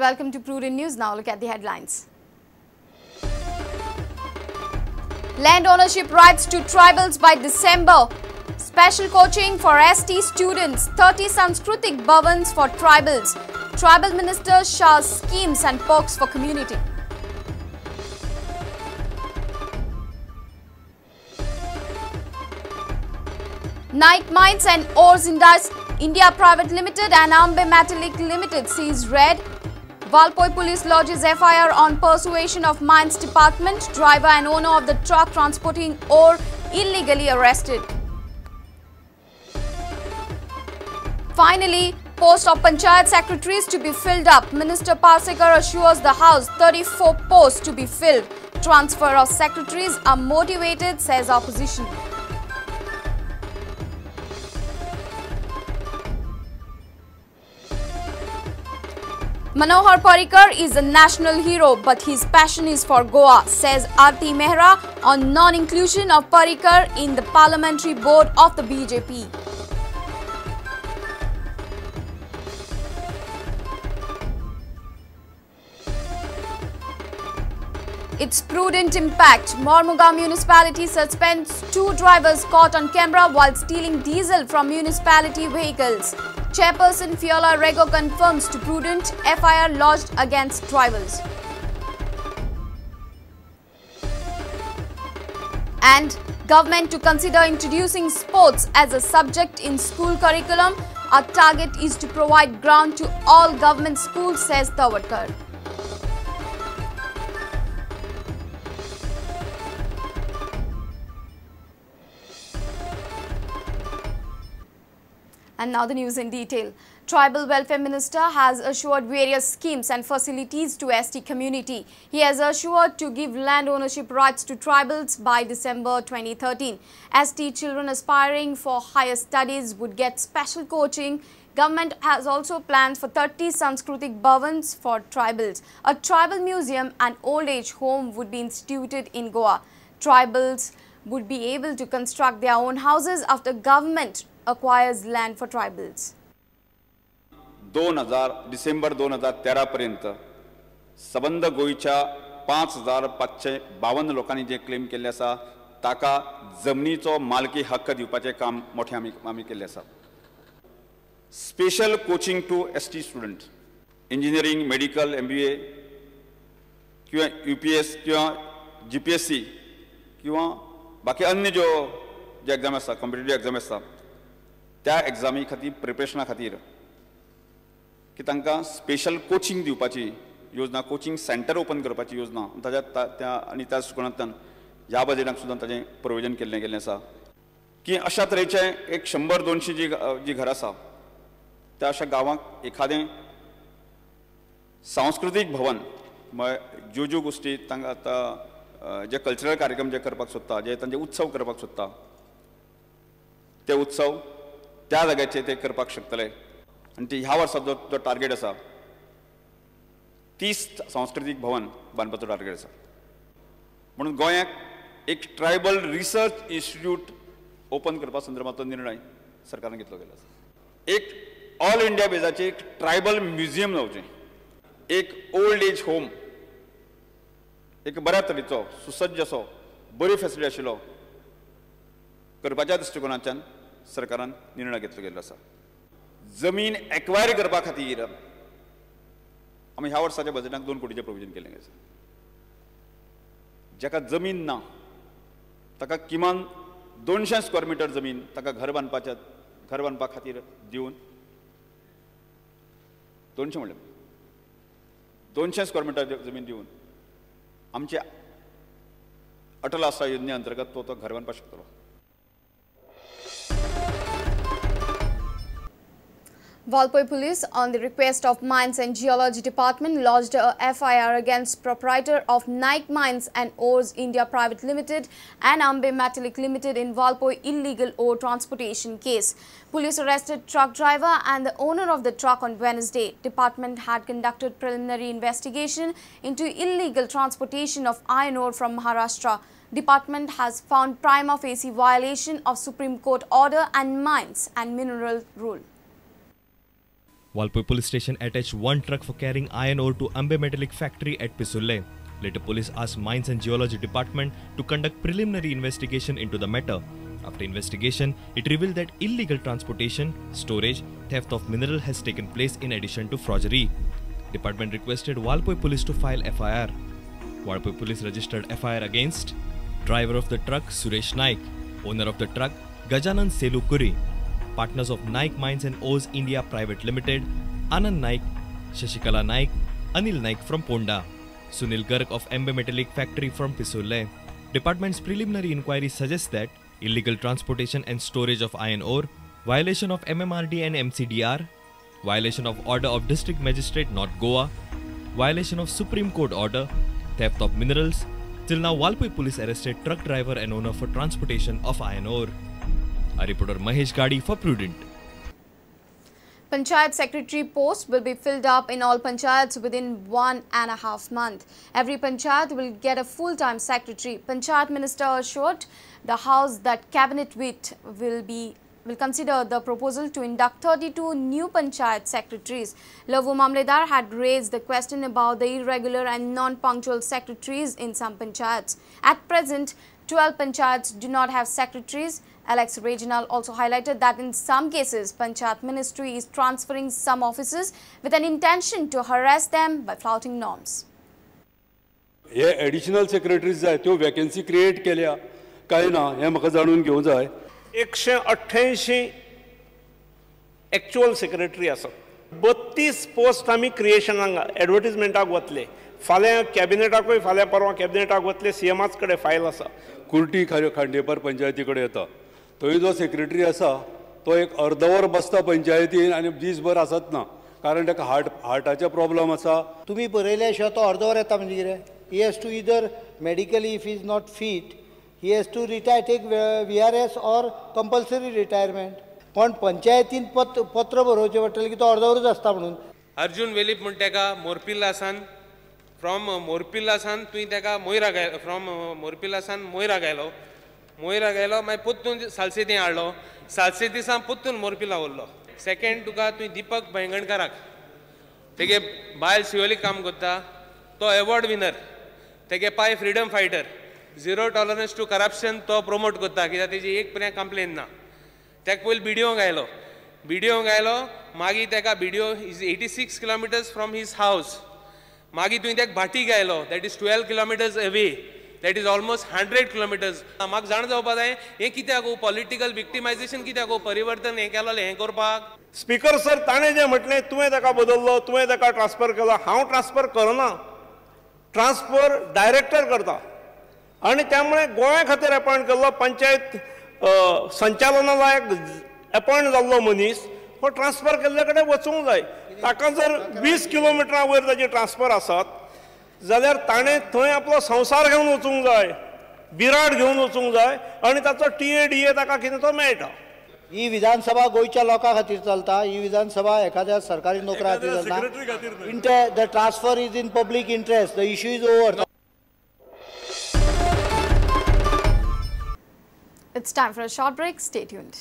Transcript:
and welcome to Prudent News. Now look at the headlines. Land ownership rights to tribals by December. Special coaching for ST students. 30 Sanskrutik Bhavans for tribals. Tribal Minister shares schemes and perks for community. Nike Mines and Ores India Private Limited and Ambe Metallic Limited sees red. Valpoi Police lodges FIR on persuasion of Mines Department. Driver and owner of the truck transporting ore illegally arrested. Finally, post of Panchayat secretaries to be filled up. Minister Parsekar assures the House 34 posts to be filled. Transfer of secretaries are motivated, says opposition. Manohar Parrikar is a national hero, but his passion is for Goa, says Aarti Mehra on non-inclusion of Parrikar in the parliamentary board of the BJP. Its prudent impact. Mormuga municipality suspends 2 drivers caught on camera while stealing diesel from municipality vehicles. Chairperson Fiola Rego confirms to Prudent FIR lodged against drivers. And government to consider introducing sports as a subject in school curriculum. Our target is to provide ground to all government schools, says Tawakar. And now the news in detail. Tribal Welfare Minister has assured various schemes and facilities to ST community. He has assured to give land ownership rights to tribals by December 2013. ST children aspiring for higher studies would get special coaching. Government has also plans for 30 Sanskrutik Bhavans for tribals. A tribal museum and old age home would be instituted in Goa. Tribals would be able to construct their own houses after government acquires land for tribals. December 2013 पर्यंत सबंध गोयच्या 5552 लोकांनी जे claim केले आसा ताका जमनीचो मालकी हक्क दिवपाचे काम मोठे आमी केले आसा. Special coaching to ST student engineering, medical, MBA किंवा UPS किंवा GPSC किंवा बाकी अन्य जो एग्जाम आसा, कॉम्पिटिटिव्ह एग्जाम आसा, त्या एग्जामी खातीर प्रिपरेशना खातीर की तांकां स्पेशल कोचिंग दिवपाची योजना, कोचिंग सेंटर ओपन करपाची योजना त्या आनी त्या दृश्टिकोनांतल्यान ह्या बजेटाक सुद्दां ताचें प्रोविजन केल्लें गेल्लें आसा की अशा तरेचे एक 100-200 जी घरां आसा त्या अशा गांवांक एखादें सांस्कृतीक भवन ज्यो गोश्टी तांकां आतां जे कल्चरल कार्यक्रम जे करपाक सोदता, जे तांचे उत्सव करपाक सोदता, ते उत्सव त्या जाग्याचेर ते करपाक शकतले. आनी ह्या वर्साचो जो टार्गेट आसा 30 सांस्कृतीक भवन बांदपाचो टार्गेट आसा. म्हणून गोंयांत एक ट्रायबल रिसर्च इन्स्टिट्यूट ओपन करपा संदर्भांतलो निर्णय सरकारान घेतलो गेलो आसा. एक ऑल इंडिया बेजाचेर एक ट्रायबल म्युजियम जावचें, एक ओल्ड एज होम, एक बऱ्या तरेचो सुसज्ज असो बऱ्यो फॅसिलिटी आशिल्लो करपाच्या दृश्टिकोनाच्यान सरकारान निर्णय घेतलो गेल्लो आसा. जमीन एक्वायर करपा खातीर आमी ह्या वर्साच्या बजेटांत 2 कोटीचें प्रोविजन केलें आसा. जाका जमीन ना ताका किमान 200 स्क्वेअर मिटर जमीन ताका घर बांदपा खातीर दिवन 200 म्हणलें 200 स्क्वेअर मिटर जमीन दिवन आमच्या अटल आश्रय योजने अंतर्गत तो घर बांदपाक शकतलो. Valpoi Police, on the request of Mines and Geology Department, lodged a FIR against proprietor of Nike Mines and Ores India Private Limited and Ambe Metallic Limited in Valpoi illegal ore transportation case. Police arrested truck driver and the owner of the truck on Wednesday. Department had conducted preliminary investigation into illegal transportation of iron ore from Maharashtra. Department has found prima facie violation of Supreme Court order and Mines and Mineral Rule. Walpoi police station attached one truck for carrying iron ore to Ambe Metallic factory at Pisulle. Later, police asked Mines and Geology Department to conduct preliminary investigation into the matter. After investigation, it revealed that illegal transportation, storage, theft of mineral has taken place in addition to forgery. Department requested Walpoi police to file FIR. Walpoi police registered FIR against driver of the truck Suresh Naik, owner of the truck Gajanan Selu Kuri, partners of Naik Mines and Ores India Private Limited, Anand Naik, Shashikala Naik, Anil Naik from Ponda, Sunil Garg of Ambe Metallic Factory from Pisulle. Department's preliminary inquiry suggests that illegal transportation and storage of iron ore, violation of MMRD and MCDR, violation of order of District Magistrate North Goa, violation of Supreme Court order, theft of minerals. Till now, Walpoi police arrested truck driver and owner for transportation of iron ore. A reporter Mahesh Gadi for Prudent. Panchayat secretary post will be filled up in all panchayats within 1.5 months. Every panchayat will get a full-time secretary. Panchayat minister assured the house that cabinet will consider the proposal to induct 32 new panchayat secretaries. Lavu Mamledar had raised the question about the irregular and non-punctual secretaries in some panchayats. At present, 12 panchayats do not have secretaries. Alex Regional also highlighted that in some cases, Panchayat Ministry is transferring some offices with an intention to harass them by flouting norms. हे additional secretaries जाय त्यो vacancy create केल्या काय ना हे म्हाका जाणून घेवं जाय. 188 एक्चुअल सेक्रेटरी आसात. 32 पोस्ट आमी क्रिएशनाक एडवर्टिजमेंटाक वतले. फाल्यां कॅबिनेटाकूय फाल्यां परवां कॅबिनेटाक वतले. सीएमाच कडेन फायल आसा. कुर्टी खांडेपार पंचायती कडेन येता. थंय जो सेक्रेटरी आसा तो एक अर्दवर बसता पंचायतीन आनी दीसभर आसत ना कारण ताका हार्टाचे प्रॉब्लेम आसा. तुम्ही बरयल्या शिवाय तो अर्दवर येता म्हणजे कितें? He has to either medically if is not fit he has to retire take VRS or compulsory retirement. पण पंचायतीन पत्र बरोवचें पडटलें की तो अर्दवरूच आसता म्हणून. अर्जुन वेलीप म्हण ताका मोरपिल्लासान फ्रॉम मोरपिल्लासान तुवें ताका मोयरा गायलो फ्रॉम मोरपिल्लासान मोयरा गायलो मागीर पुत्तून सालसेती हाडलो. सालसेती सावन पुत्तून मोरपिला उरलो. सेकंड तुका तुवें दिपक भयंगणकाराक तेगे बायल शिवोलीक काम करता तो एवॉर्ड विनर. तेगे पाय freedom fighter. 0 tolerance to corruption तो प्रमोट करता कित्याक तेजी एक पर्यंत कंप्लेन ना. ताका पयलीं बिडिओ गायलो मागीर ताका BDO is 86 kilometres from his house. मागीर तुवें ताका भाटी गायलो that is 12 kilometres away. That is almost 100 kilometers. म्हाका जाण जावपा जाय हें कित्याक पॉलिटिकल विक्टिमायझेशन कित्याक परिवर्तन हें केलें हें करपाक. स्पीकर सर ताणें जें म्हटलें तुवें ताका बदललो तुवें ताका ट्रान्सफर केलो. हांव ट्रान्सफर करना. ट्रान्सफर डायरेक्टर करता आनी त्यामुळे गोंया खातीर अपॉयंट केल्लो पंचायत संचालनालयाक अपॉयंट जाल्लो मनीस हो ट्रान्सफर केल्ले कडेन वचूंक जाय. ताका जर 20 किलोमिटरा वयर ताची ट्रान्सफर आसत जाल्यार ताणें थंय आपलो संवसार घेवन वचूंक जाय. बिराड घेवन वचूंक जाय आनी ताचो TADA ताका कितें तो मेळटा. ही विधानसभा गोंयच्या लोकां खातीर चलता. ही विधानसभा एखाद्या सरकारी नोकरा खातीर चलता. The transfer is in public interest. The issue is over. It's time for a short break. Stay tuned.